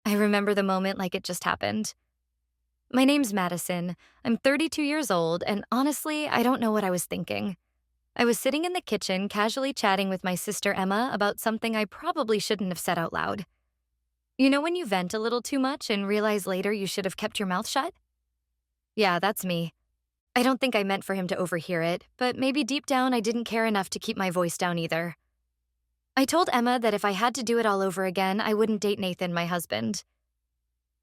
I remember the moment like it just happened. My name's Madison. I'm 32 years old, and honestly, I don't know what I was thinking. I was sitting in the kitchen, casually chatting with my sister Emma about something I probably shouldn't have said out loud. You know when you vent a little too much and realize later you should have kept your mouth shut? Yeah, that's me. I don't think I meant for him to overhear it, but maybe deep down I didn't care enough to keep my voice down either. I told Emma that if I had to do it all over again, I wouldn't date Nathan, my husband.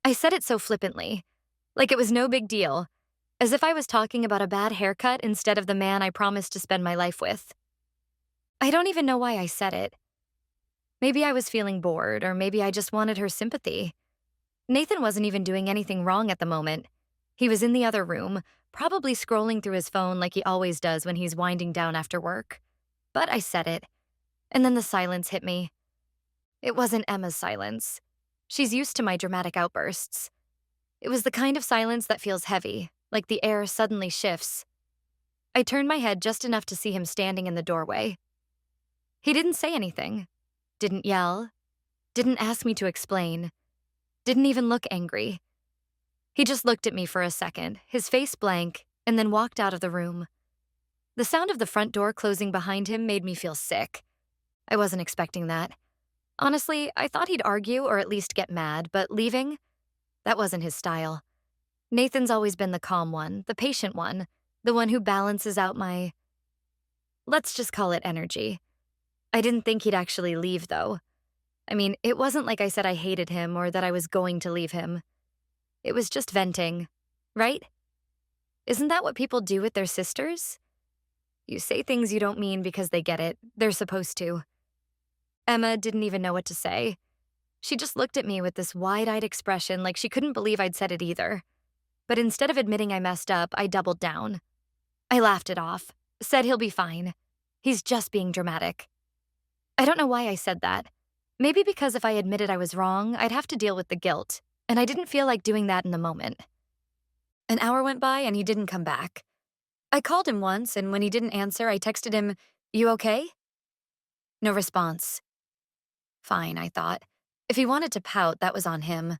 I said it so flippantly, like it was no big deal, as if I was talking about a bad haircut instead of the man I promised to spend my life with. I don't even know why I said it. Maybe I was feeling bored, or maybe I just wanted her sympathy. Nathan wasn't even doing anything wrong at the moment. He was in the other room, probably scrolling through his phone like he always does when he's winding down after work. But I said it, and then the silence hit me. It wasn't Emma's silence. She's used to my dramatic outbursts. It was the kind of silence that feels heavy, like the air suddenly shifts. I turned my head just enough to see him standing in the doorway. He didn't say anything, didn't yell, didn't ask me to explain, didn't even look angry. He just looked at me for a second, his face blank, and then walked out of the room. The sound of the front door closing behind him made me feel sick. I wasn't expecting that. Honestly, I thought he'd argue or at least get mad, but leaving? That wasn't his style. Nathan's always been the calm one, the patient one, the one who balances out my, let's just call it energy. I didn't think he'd actually leave, though. I mean, it wasn't like I said I hated him or that I was going to leave him. It was just venting, right? Isn't that what people do with their sisters? You say things you don't mean because they get it. They're supposed to. Emma didn't even know what to say. She just looked at me with this wide-eyed expression like she couldn't believe I'd said it either. But instead of admitting I messed up, I doubled down. I laughed it off, said he'll be fine. He's just being dramatic. I don't know why I said that. Maybe because if I admitted I was wrong, I'd have to deal with the guilt, and I didn't feel like doing that in the moment. An hour went by and he didn't come back. I called him once, and when he didn't answer, I texted him, "You okay?" No response. Fine, I thought. If he wanted to pout, that was on him.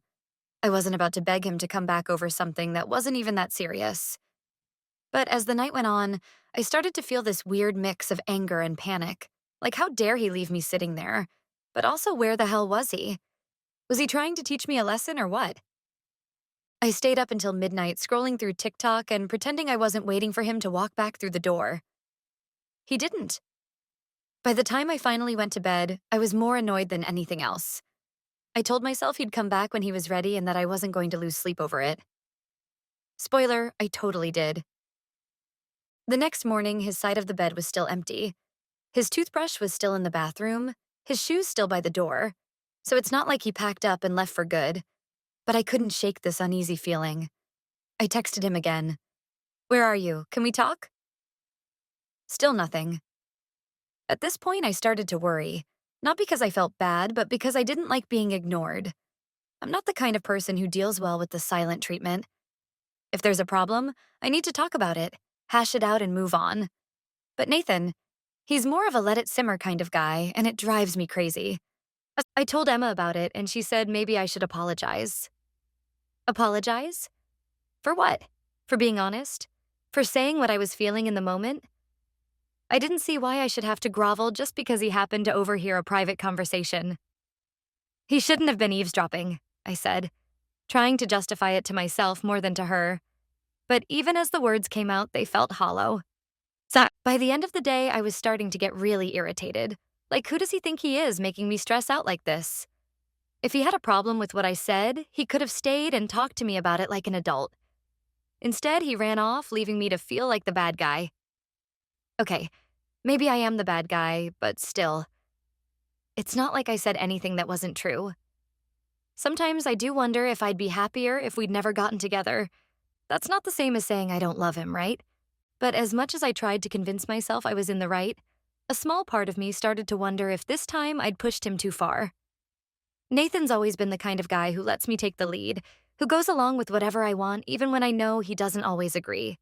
I wasn't about to beg him to come back over something that wasn't even that serious. But as the night went on, I started to feel this weird mix of anger and panic. Like, how dare he leave me sitting there? But also, where the hell was he? Was he trying to teach me a lesson or what? I stayed up until midnight scrolling through TikTok and pretending I wasn't waiting for him to walk back through the door. He didn't. By the time I finally went to bed, I was more annoyed than anything else. I told myself he'd come back when he was ready and that I wasn't going to lose sleep over it. Spoiler, I totally did. The next morning, his side of the bed was still empty. His toothbrush was still in the bathroom, his shoes still by the door, so it's not like he packed up and left for good. But I couldn't shake this uneasy feeling. I texted him again. "Where are you? Can we talk?" Still nothing. At this point, I started to worry. Not because I felt bad, but because I didn't like being ignored. I'm not the kind of person who deals well with the silent treatment. If there's a problem, I need to talk about it, hash it out, and move on. But Nathan, he's more of a let it simmer kind of guy, and it drives me crazy. I told Emma about it, and she said maybe I should apologize. Apologize? For what? For being honest? For saying what I was feeling in the moment? I didn't see why I should have to grovel just because he happened to overhear a private conversation. He shouldn't have been eavesdropping, I said, trying to justify it to myself more than to her. But even as the words came out, they felt hollow. So by the end of the day, I was starting to get really irritated. Like, who does he think he is making me stress out like this? If he had a problem with what I said, he could have stayed and talked to me about it like an adult. Instead, he ran off, leaving me to feel like the bad guy. Okay, maybe I am the bad guy, but still. It's not like I said anything that wasn't true. Sometimes I do wonder if I'd be happier if we'd never gotten together. That's not the same as saying I don't love him, right? But as much as I tried to convince myself I was in the right, a small part of me started to wonder if this time I'd pushed him too far. Nathan's always been the kind of guy who lets me take the lead, who goes along with whatever I want even when I know he doesn't always agree.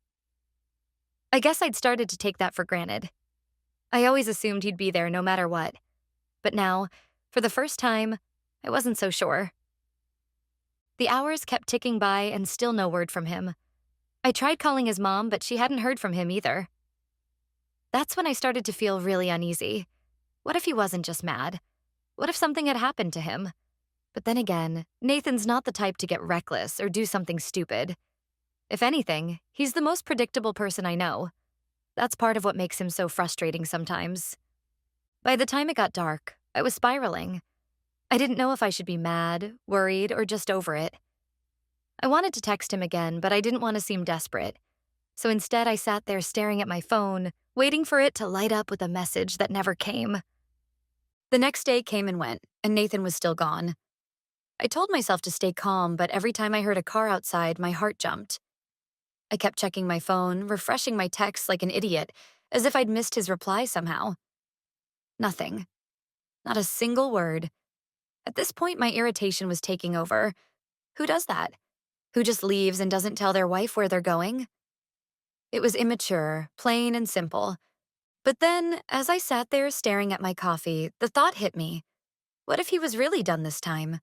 I guess I'd started to take that for granted. I always assumed he'd be there no matter what. But now, for the first time, I wasn't so sure. The hours kept ticking by and still no word from him. I tried calling his mom, but she hadn't heard from him either. That's when I started to feel really uneasy. What if he wasn't just mad? What if something had happened to him? But then again, Nathan's not the type to get reckless or do something stupid. If anything, he's the most predictable person I know. That's part of what makes him so frustrating sometimes. By the time it got dark, I was spiraling. I didn't know if I should be mad, worried, or just over it. I wanted to text him again, but I didn't want to seem desperate. So instead, I sat there staring at my phone, waiting for it to light up with a message that never came. The next day came and went, and Nathan was still gone. I told myself to stay calm, but every time I heard a car outside, my heart jumped. I kept checking my phone, refreshing my texts like an idiot, as if I'd missed his reply somehow. Nothing. Not a single word. At this point, my irritation was taking over. Who does that? Who just leaves and doesn't tell their wife where they're going? It was immature, plain and simple. But then, as I sat there staring at my coffee, the thought hit me. What if he was really done this time?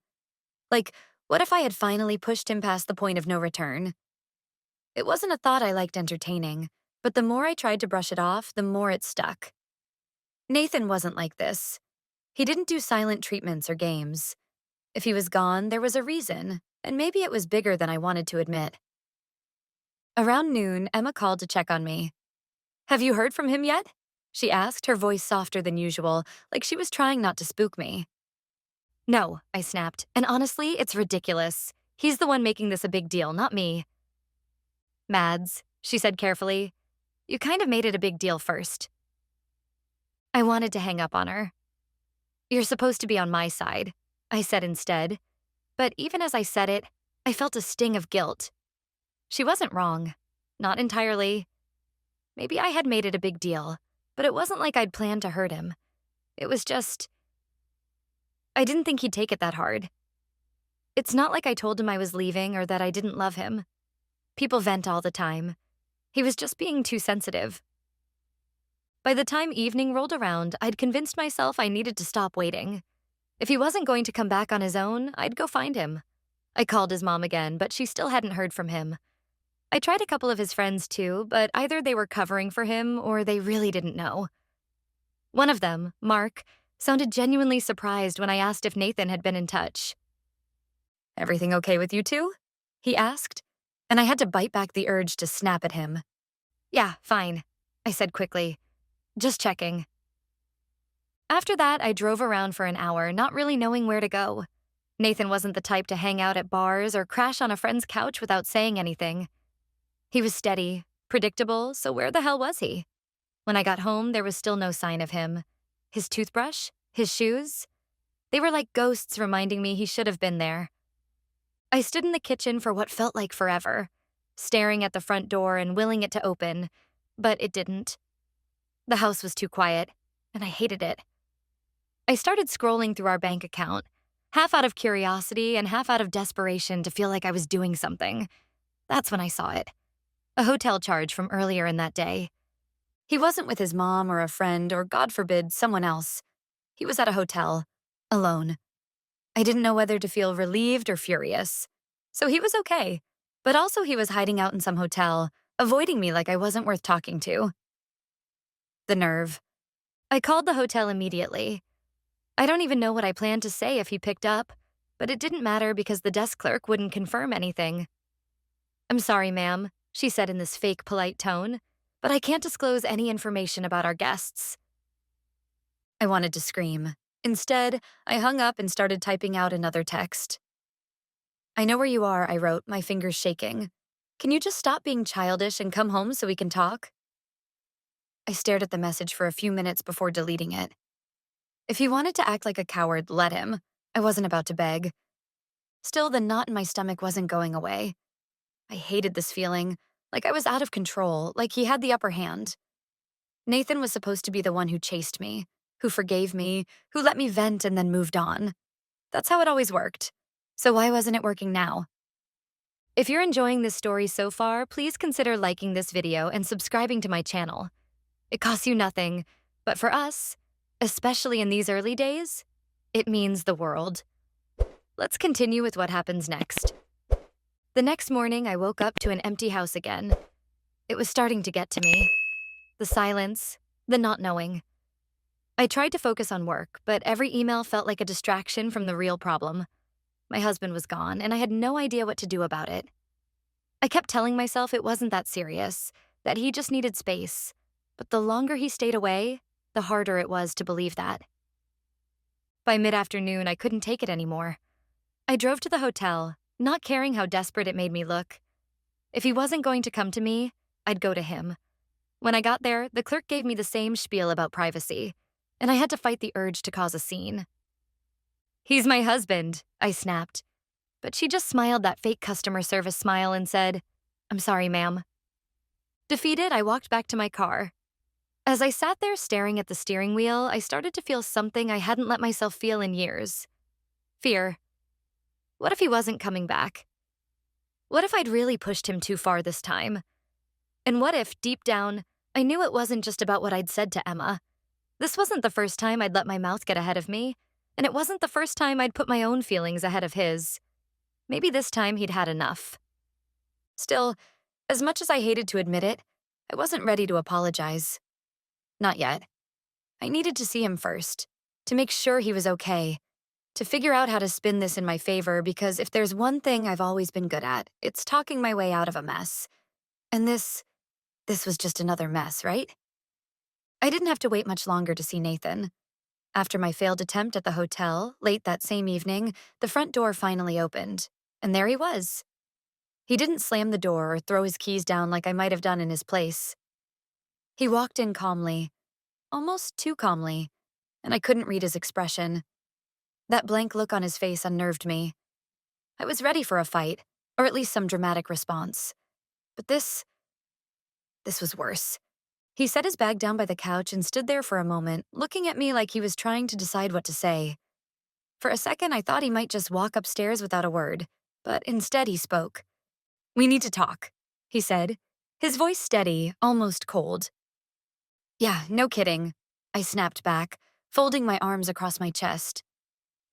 Like, what if I had finally pushed him past the point of no return? It wasn't a thought I liked entertaining, but the more I tried to brush it off, the more it stuck. Nathan wasn't like this. He didn't do silent treatments or games. If he was gone, there was a reason, and maybe it was bigger than I wanted to admit. Around noon, Emma called to check on me. "Have you heard from him yet?" she asked, her voice softer than usual, like she was trying not to spook me. "No," I snapped, "and honestly, it's ridiculous. He's the one making this a big deal, not me." "Mads," she said carefully, "you kind of made it a big deal first." I wanted to hang up on her. "You're supposed to be on my side," I said instead. But even as I said it, I felt a sting of guilt. She wasn't wrong. Not entirely. Maybe I had made it a big deal, but it wasn't like I'd planned to hurt him. It was just, I didn't think he'd take it that hard. It's not like I told him I was leaving or that I didn't love him. People vent all the time. He was just being too sensitive. By the time evening rolled around, I'd convinced myself I needed to stop waiting. If he wasn't going to come back on his own, I'd go find him. I called his mom again, but she still hadn't heard from him. I tried a couple of his friends too, but either they were covering for him or they really didn't know. One of them, Mark, sounded genuinely surprised when I asked if Nathan had been in touch. "Everything okay with you two?" he asked, and I had to bite back the urge to snap at him. "Yeah, fine," I said quickly. "Just checking." After that, I drove around for an hour, not really knowing where to go. Nathan wasn't the type to hang out at bars or crash on a friend's couch without saying anything. He was steady, predictable, so where the hell was he? When I got home, there was still no sign of him. His toothbrush? His shoes? They were like ghosts reminding me he should have been there. I stood in the kitchen for what felt like forever, staring at the front door and willing it to open, but it didn't. The house was too quiet, and I hated it. I started scrolling through our bank account, half out of curiosity and half out of desperation to feel like I was doing something. That's when I saw it. A hotel charge from earlier in that day. He wasn't with his mom or a friend or, God forbid, someone else. He was at a hotel, alone. I didn't know whether to feel relieved or furious. So he was okay, but also he was hiding out in some hotel, avoiding me like I wasn't worth talking to. The nerve. I called the hotel immediately. I don't even know what I planned to say if he picked up, but it didn't matter because the desk clerk wouldn't confirm anything. "I'm sorry, ma'am," she said in this fake polite tone, "but I can't disclose any information about our guests." I wanted to scream. Instead, I hung up and started typing out another text. "I know where you are," I wrote, my fingers shaking. "Can you just stop being childish and come home so we can talk?" I stared at the message for a few minutes before deleting it. If he wanted to act like a coward, let him. I wasn't about to beg. Still, the knot in my stomach wasn't going away. I hated this feeling, like I was out of control, like he had the upper hand. Nathan was supposed to be the one who chased me, who forgave me, who let me vent and then moved on. That's how it always worked. So why wasn't it working now? If you're enjoying this story so far, please consider liking this video and subscribing to my channel. It costs you nothing, but for us, especially in these early days, it means the world. let's continue with what happens next. The next morning, I woke up to an empty house again. It was starting to get to me. The silence, the not knowing. I tried to focus on work, but every email felt like a distraction from the real problem. My husband was gone, and I had no idea what to do about it. I kept telling myself it wasn't that serious, that he just needed space. But the longer he stayed away, the harder it was to believe that. By mid-afternoon, I couldn't take it anymore. I drove to the hotel, not caring how desperate it made me look. If he wasn't going to come to me, I'd go to him. When I got there, the clerk gave me the same spiel about privacy, and I had to fight the urge to cause a scene. "He's my husband," I snapped. But she just smiled that fake customer service smile and said, "I'm sorry, ma'am." Defeated, I walked back to my car. As I sat there staring at the steering wheel, I started to feel something I hadn't let myself feel in years. Fear. What if he wasn't coming back? What if I'd really pushed him too far this time? And what if, deep down, I knew it wasn't just about what I'd said to Emma? This wasn't the first time I'd let my mouth get ahead of me, and it wasn't the first time I'd put my own feelings ahead of his. Maybe this time he'd had enough. Still, as much as I hated to admit it, I wasn't ready to apologize. Not yet. I needed to see him first, to make sure he was okay, to figure out how to spin this in my favor, because if there's one thing I've always been good at, it's talking my way out of a mess. And this was just another mess, right? I didn't have to wait much longer to see Nathan. After my failed attempt at the hotel, late that same evening, the front door finally opened, and there he was. He didn't slam the door or throw his keys down like I might have done in his place. He walked in calmly, almost too calmly, and I couldn't read his expression. That blank look on his face unnerved me. I was ready for a fight, or at least some dramatic response. But this was worse. He set his bag down by the couch and stood there for a moment, looking at me like he was trying to decide what to say. For a second, I thought he might just walk upstairs without a word, but instead he spoke. "We need to talk," he said, his voice steady, almost cold. "Yeah, no kidding," I snapped back, folding my arms across my chest.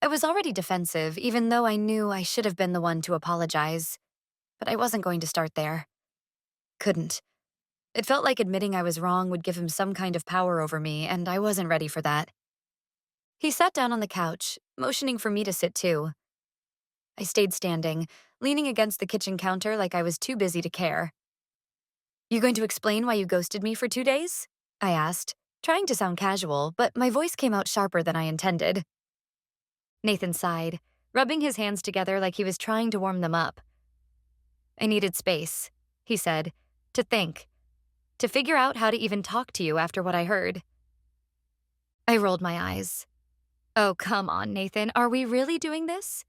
I was already defensive, even though I knew I should have been the one to apologize. But I wasn't going to start there. Couldn't. It felt like admitting I was wrong would give him some kind of power over me, and I wasn't ready for that. He sat down on the couch, motioning for me to sit too. I stayed standing, leaning against the kitchen counter like I was too busy to care. "You going to explain why you ghosted me for 2 days?" I asked, trying to sound casual, but my voice came out sharper than I intended. Nathan sighed, rubbing his hands together like he was trying to warm them up. "I needed space," he said, "to think, to figure out how to even talk to you after what I heard." I rolled my eyes. "Oh, come on, Nathan, are we really doing this?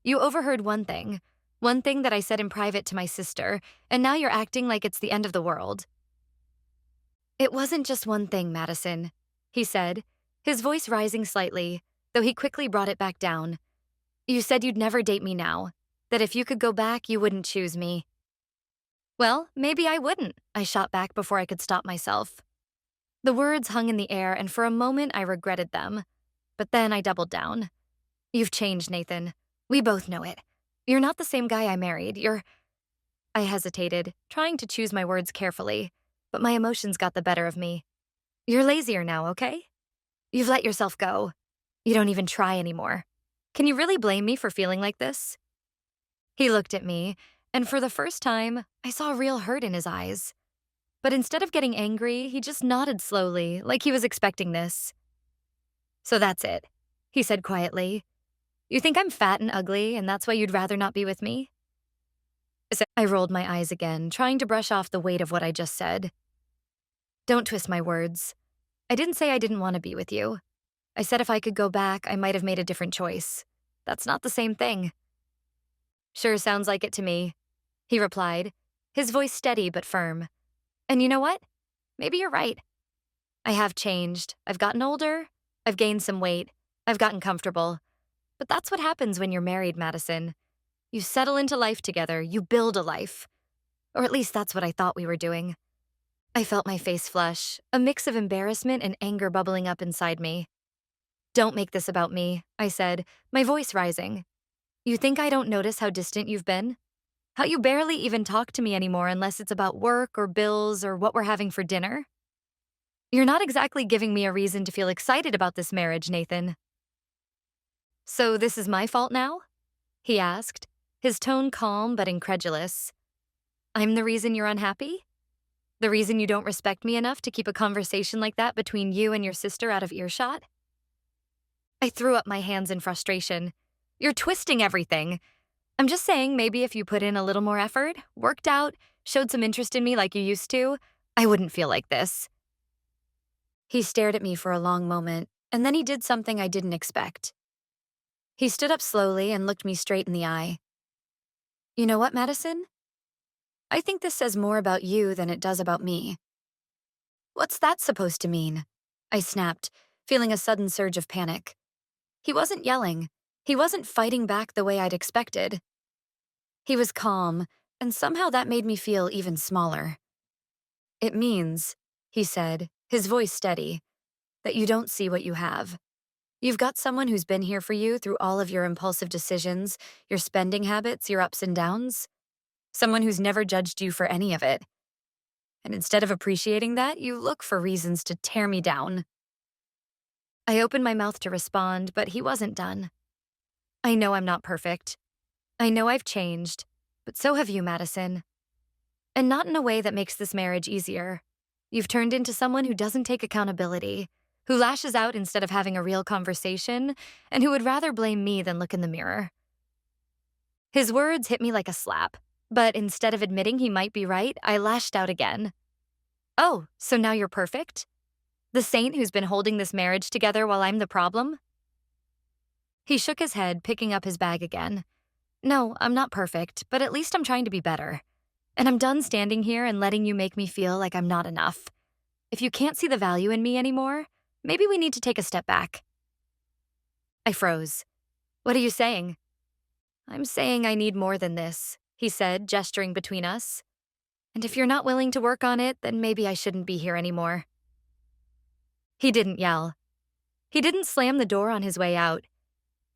You overheard one thing that I said in private to my sister, and now you're acting like it's the end of the world." "It wasn't just one thing, Madison," he said, his voice rising slightly, though he quickly brought it back down. "You said you'd never date me now, that if you could go back, you wouldn't choose me." "Well, maybe I wouldn't," I shot back before I could stop myself. The words hung in the air, and for a moment I regretted them. But then I doubled down. "You've changed, Nathan. We both know it. You're not the same guy I married. I hesitated, trying to choose my words carefully, but my emotions got the better of me. "You're lazier now, okay? You've let yourself go. You don't even try anymore. Can you really blame me for feeling like this?" He looked at me, and for the first time, I saw real hurt in his eyes. But instead of getting angry, he just nodded slowly, like he was expecting this. "So that's it," he said quietly. "You think I'm fat and ugly, and that's why you'd rather not be with me?" I rolled my eyes again, trying to brush off the weight of what I just said. "Don't twist my words. I didn't say I didn't want to be with you. I said if I could go back, I might have made a different choice. That's not the same thing." "Sure sounds like it to me," he replied, his voice steady but firm. "And you know what? Maybe you're right. I have changed. I've gotten older. I've gained some weight. I've gotten comfortable. But that's what happens when you're married, Madison. You settle into life together. You build a life. Or at least that's what I thought we were doing." I felt my face flush, a mix of embarrassment and anger bubbling up inside me. "Don't make this about me," I said, my voice rising. You think I don't notice how distant you've been? How you barely even talk to me anymore unless it's about work or bills or what we're having for dinner? You're not exactly giving me a reason to feel excited about this marriage, Nathan. So this is my fault now? He asked, his tone calm but incredulous. I'm the reason you're unhappy? The reason you don't respect me enough to keep a conversation like that between you and your sister out of earshot? I threw up my hands in frustration. You're twisting everything. I'm just saying maybe if you put in a little more effort, worked out, showed some interest in me like you used to, I wouldn't feel like this. He stared at me for a long moment, and then he did something I didn't expect. He stood up slowly and looked me straight in the eye. You know what, Madison? I think this says more about you than it does about me. What's that supposed to mean? I snapped, feeling a sudden surge of panic. He wasn't yelling. He wasn't fighting back the way I'd expected. He was calm, and somehow that made me feel even smaller. It means, he said, his voice steady, that you don't see what you have. You've got someone who's been here for you through all of your impulsive decisions, your spending habits, your ups and downs. Someone who's never judged you for any of it. And instead of appreciating that, you look for reasons to tear me down. I opened my mouth to respond, but he wasn't done. I know I'm not perfect. I know I've changed, but so have you, Madison. And not in a way that makes this marriage easier. You've turned into someone who doesn't take accountability, who lashes out instead of having a real conversation, and who would rather blame me than look in the mirror. His words hit me like a slap, but instead of admitting he might be right, I lashed out again. Oh, so now you're perfect? The saint who's been holding this marriage together while I'm the problem? He shook his head, picking up his bag again. No, I'm not perfect, but at least I'm trying to be better. And I'm done standing here and letting you make me feel like I'm not enough. If you can't see the value in me anymore, maybe we need to take a step back. I froze. What are you saying? I'm saying I need more than this, he said, gesturing between us. And if you're not willing to work on it, then maybe I shouldn't be here anymore. He didn't yell. He didn't slam the door on his way out.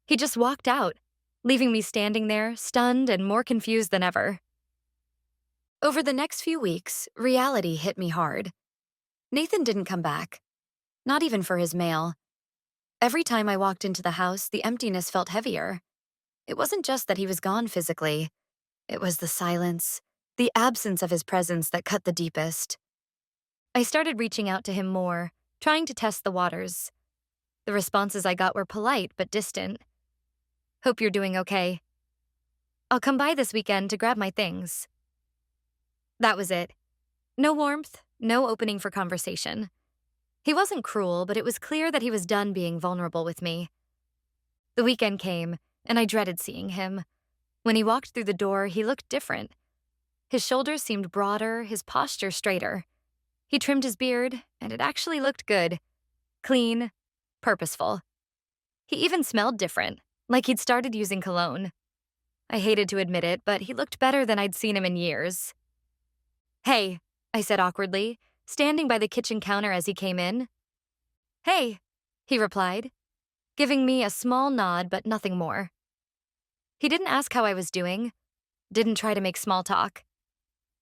He just walked out, leaving me standing there, stunned and more confused than ever. Over the next few weeks, reality hit me hard. Nathan didn't come back. Not even for his mail. Every time I walked into the house, the emptiness felt heavier. It wasn't just that he was gone physically. It was the silence, the absence of his presence that cut the deepest. I started reaching out to him more, trying to test the waters. The responses I got were polite but distant. Hope you're doing okay. I'll come by this weekend to grab my things. That was it. No warmth, no opening for conversation. He wasn't cruel, but it was clear that he was done being vulnerable with me. The weekend came, and I dreaded seeing him. When he walked through the door, he looked different. His shoulders seemed broader, his posture straighter. He trimmed his beard, and it actually looked good. Clean, purposeful. He even smelled different, like he'd started using cologne. I hated to admit it, but he looked better than I'd seen him in years. Hey, I said awkwardly, standing by the kitchen counter as he came in. Hey, he replied, giving me a small nod but nothing more. He didn't ask how I was doing, didn't try to make small talk.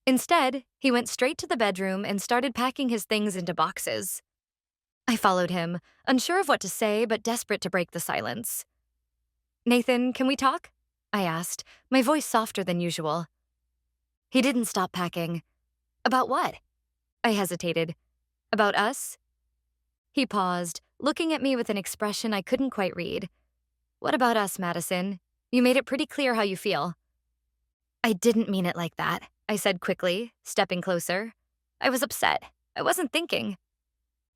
Instead, he went straight to the bedroom and started packing his things into boxes. I followed him, unsure of what to say but desperate to break the silence. Nathan, can we talk? I asked, my voice softer than usual. He didn't stop packing. About what? I hesitated. About us? He paused, looking at me with an expression I couldn't quite read. What about us, Madison? You made it pretty clear how you feel. I didn't mean it like that, I said quickly, stepping closer. I was upset. I wasn't thinking.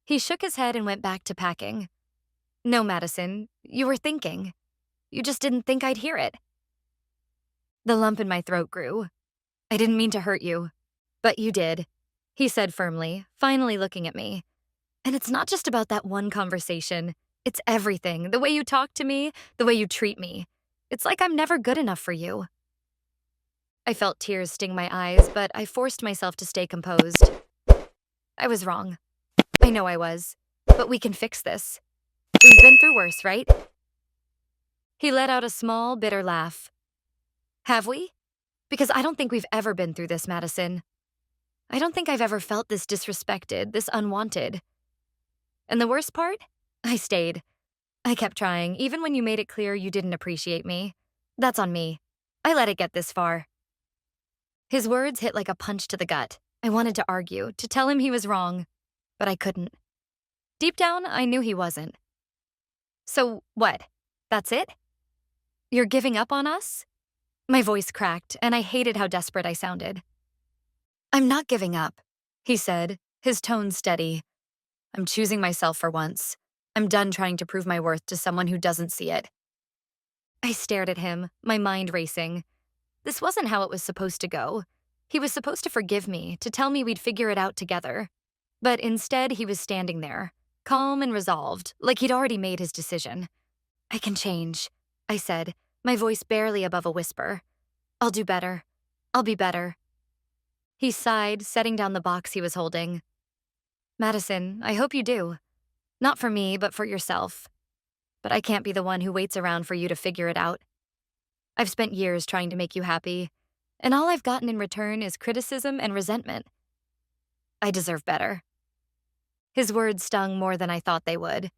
He shook his head and went back to packing. No, Madison, you were thinking. You just didn't think I'd hear it. The lump in my throat grew. I didn't mean to hurt you. But you did, he said firmly, finally looking at me. And it's not just about that one conversation. It's everything, the way you talk to me, the way you treat me. It's like I'm never good enough for you. I felt tears sting my eyes, but I forced myself to stay composed. I was wrong. I know I was. But we can fix this. We've been through worse, right? He let out a small, bitter laugh. Have we? Because I don't think we've ever been through this, Madison. I don't think I've ever felt this disrespected, this unwanted. And the worst part? I stayed. I kept trying, even when you made it clear you didn't appreciate me. That's on me. I let it get this far. His words hit like a punch to the gut. I wanted to argue, to tell him he was wrong, but I couldn't. Deep down, I knew he wasn't. So what? That's it? You're giving up on us? My voice cracked, and I hated how desperate I sounded. I'm not giving up, he said, his tone steady. I'm choosing myself for once. I'm done trying to prove my worth to someone who doesn't see it. I stared at him, my mind racing. This wasn't how it was supposed to go. He was supposed to forgive me, to tell me we'd figure it out together. But instead, he was standing there, calm and resolved, like he'd already made his decision. I can change, I said, my voice barely above a whisper. I'll do better. I'll be better. He sighed, setting down the box he was holding. Madison, I hope you do. Not for me, but for yourself. But I can't be the one who waits around for you to figure it out. I've spent years trying to make you happy, and all I've gotten in return is criticism and resentment. I deserve better. His words stung more than I thought they would.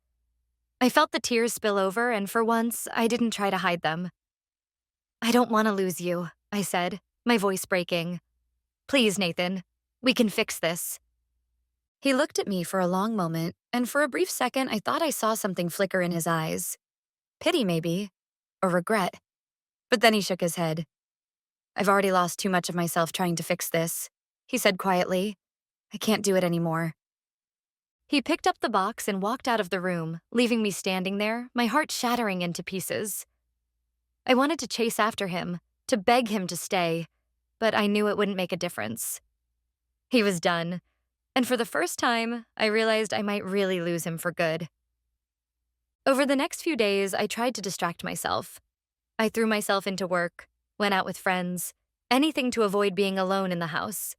I felt the tears spill over, and for once, I didn't try to hide them. I don't want to lose you, I said, my voice breaking. Please, Nathan, we can fix this. He looked at me for a long moment, and for a brief second, I thought I saw something flicker in his eyes. Pity, maybe, or regret. But then he shook his head. I've already lost too much of myself trying to fix this, he said quietly. I can't do it anymore. He picked up the box and walked out of the room, leaving me standing there, my heart shattering into pieces. I wanted to chase after him, to beg him to stay, but I knew it wouldn't make a difference. He was done, and for the first time, I realized I might really lose him for good. Over the next few days, I tried to distract myself. I threw myself into work, went out with friends, anything to avoid being alone in the house.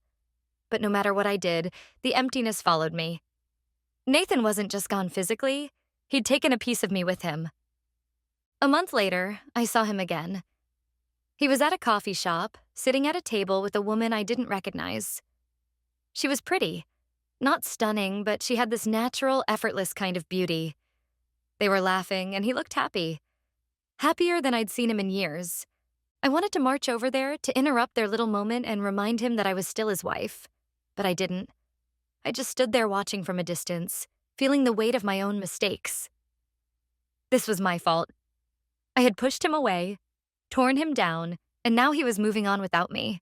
But no matter what I did, the emptiness followed me. Nathan wasn't just gone physically, he'd taken a piece of me with him. A month later, I saw him again. He was at a coffee shop, sitting at a table with a woman I didn't recognize. She was pretty. Not stunning, but she had this natural, effortless kind of beauty. They were laughing, and he looked happy. Happier than I'd seen him in years. I wanted to march over there to interrupt their little moment and remind him that I was still his wife. But I didn't. I just stood there watching from a distance, feeling the weight of my own mistakes. This was my fault. I had pushed him away, torn him down, and now he was moving on without me.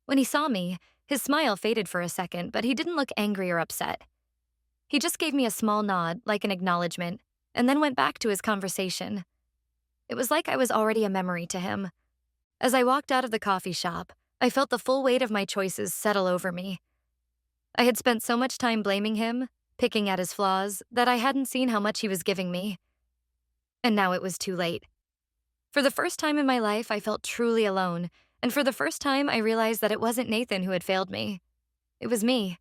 When he saw me, his smile faded for a second, but he didn't look angry or upset. He just gave me a small nod, like an acknowledgement, and then went back to his conversation. It was like I was already a memory to him. As I walked out of the coffee shop, I felt the full weight of my choices settle over me. I had spent so much time blaming him, picking at his flaws, that I hadn't seen how much he was giving me. And now it was too late. For the first time in my life, I felt truly alone, and for the first time, I realized that it wasn't Nathan who had failed me. It was me.